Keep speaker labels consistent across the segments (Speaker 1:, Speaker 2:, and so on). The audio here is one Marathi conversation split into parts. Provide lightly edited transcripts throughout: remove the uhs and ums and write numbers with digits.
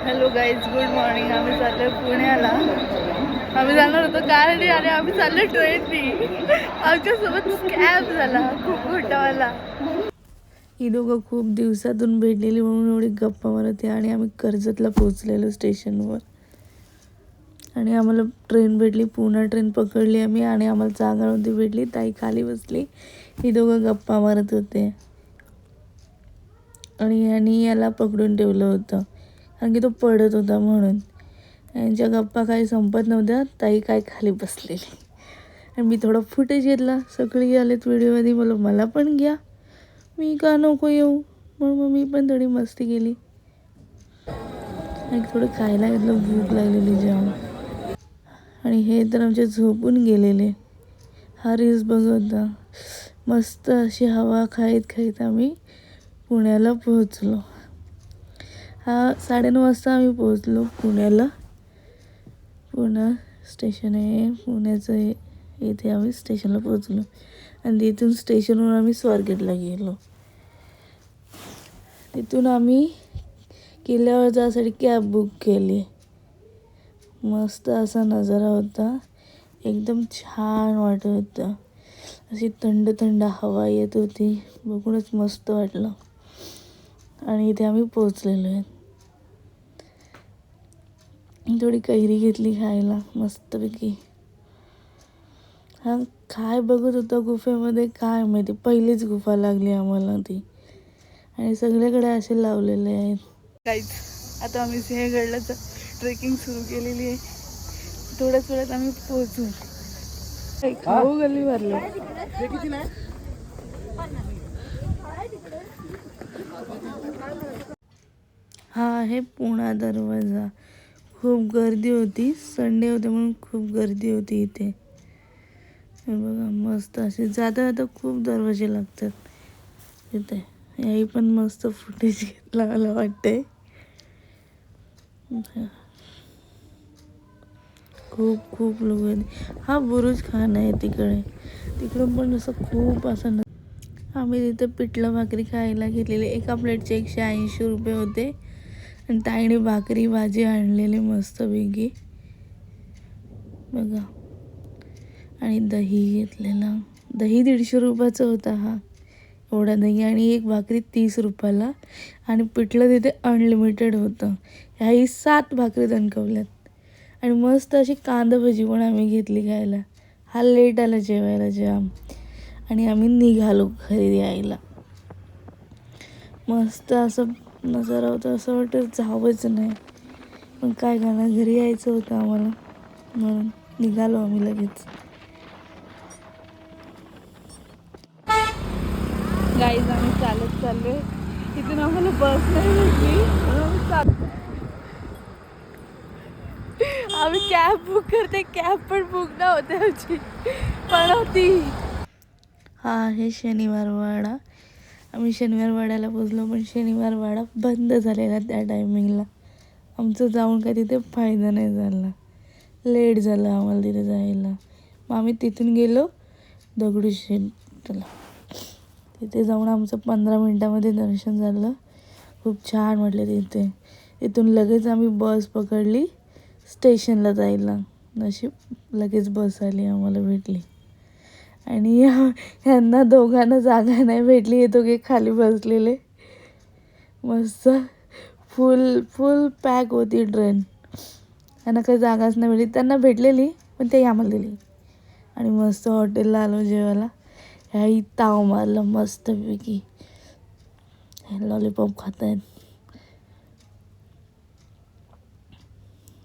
Speaker 1: Hello guys, good morning. आम्ही चाललो पुण्याला. आम्ही जाणार होतो कारने आणि आम्ही चाललो ट्रेननी. आमच्यासोबत स्कॅम झाला खूप मोठावाला. ही दोघं खूप दिवसातून भेटलेली म्हणून एवढी गप्पा मारत आहे. आणि आम्ही कर्जतला पोहोचलेलो स्टेशनवर आणि आम्हाला ट्रेन भेटली. पुणा ट्रेन पकडली आम्ही आणि आम्हाला जागा नव्हती भेटली. ताई खाली बसली, ही दोघं गप्पा मारत होते आणि यांनी याला पकडून ठेवलं होतं कारण की तो पडत होता म्हणून. यांच्या गप्पा काही संपत नव्हत्या. ताई काय खाली बसलेली आणि मी थोडा फुटेज घेतला. सगळी आलेत व्हिडिओमध्ये, मला पण घ्या, मी का नको येऊ म्हणून मग मी पण थोडी मस्ती केली आणि थोडं खायला घेतलं. भूक लागलेली जाम. आणि हे तर आमचे झोपून गेलेले. हा रील्स बघत होता. मस्त अशी हवा खाईत खाईत आम्ही पुण्याला पोहोचलो. 9:30 वाजता आम्ही पोहोचलो पुण्याला. पुणा स्टेशन आहे पुण्याचं. इथे आम्ही स्टेशनला पोहोचलो आणि तिथून स्टेशनवरून आम्ही स्वारगेटला गेलो. तिथून आम्ही किल्ल्यावर जाण्यासाठी कॅब बुक केली. मस्त असा नजारा होता, एकदम छान वाटत होतं. अशी थंड थंड हवा येत होती, बघूनच मस्त वाटलं. आणि इथे आम्ही पोचलेलो आहे. थोडी कैरी घेतली खायला मस्तपैकी. हा काय बघत होता गुफेमध्ये काय माहिती, पहिलीच गुफा लागली आम्हाला ती. आणि सगळीकडे असे लावलेले आहेत. काहीच आता आम्ही सिंहगडला ट्रेकिंग सुरू केलेली आहे. थोड्याच वेळात आम्ही पोहोचू. खाऊ गल्ली भरले. हा आहे पुणा दरवाजा. खूप गर्दी होती, संडे होते म्हणून खूप गर्दी होती इथे. हे बघा मस्त असे जाता जाता खूप दरवाजे लागतात इथे. याही पण मस्त फुटेज घेतला मला वाटते. खूप खूप लोक आहेत. हा बुरुज खान आहे तिकडे. तिकडून पण असं खूप असं आम्ही तिथे पिठलं भाकरी खायला घेतलेली. एका प्लेटचे 180 रुपये होते आणि ताईने भाकरी भाजी आणलेली मस्तपैकी बघा. आणि दही घेतलेला. दही 150 रुपयाचं होता. हा एवढा दही आणि एक भाकरी 30 रुपयाला. आणि पिठलं तिथे अनलिमिटेड होतं. ह्याही 7 भाकरी दणकवल्यात. आणि मस्त अशी कांदा भजी पण आम्ही घेतली खायला. हा लेट आला जेवायला जाम आणि आम्ही निघालो घरी यायला. मस्त असं नजारा होता, असं वाटतं जावंच नाही, पण काय करणार, घरी यायचं होतं आम्हाला म्हणून निघालो आम्ही लगेच. गाईज आम्ही चालत चाललोय. इथून आम्हाला बस नाही भेटली म्हणून आम्ही कॅब बुक करते. कॅब पण बुक नव्हते आमची पण होती. हा आहे शनिवार वाडा. आम्ही शनिवार वाड्याला पोचलो पण शनिवार वाडा बंद झालेला त्या टायमिंगला. आमचं जाऊन काय तिथे फायदा नाही झाला, लेट झालं आम्हाला तिथे जायला. मग आम्ही तिथून गेलो दगडूशेठला. तिथे जाऊन आमचं 15 मिनटामध्ये दर्शन झालं. खूप छान वाटलं तिथे. तिथून लगेच आम्ही बस पकडली स्टेशनला जायला. नशीब लगेच बस आली, आम्हाला भेटली. आणि ह्यांना दोघांना जागा नाही भेटली. हे दोघे खाली बसलेले. मस्त फुल फुल पॅक होती ट्रेन. त्यांना काही जागाच नाही भेटली. त्यांना भेटलेली पण ते आम्हाला दिली. आणि मस्त हॉटेलला आलो जेवायला. ह्याही ताव मारलं मस्तपैकी. लॉलीपॉप खात आहेत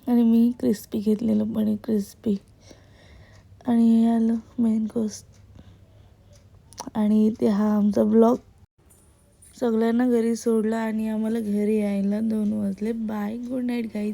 Speaker 1: आणि मी क्रिस्पी घेतलेलं पनीर क्रिस्पी. आणि हे आलं मेन कोर्स. आणि इथे हा आमचा ब्लॉग. सगळ्यांना घरी सोडला आणि आम्हाला घरी यायला 2 वाजले. Bye, good night guys.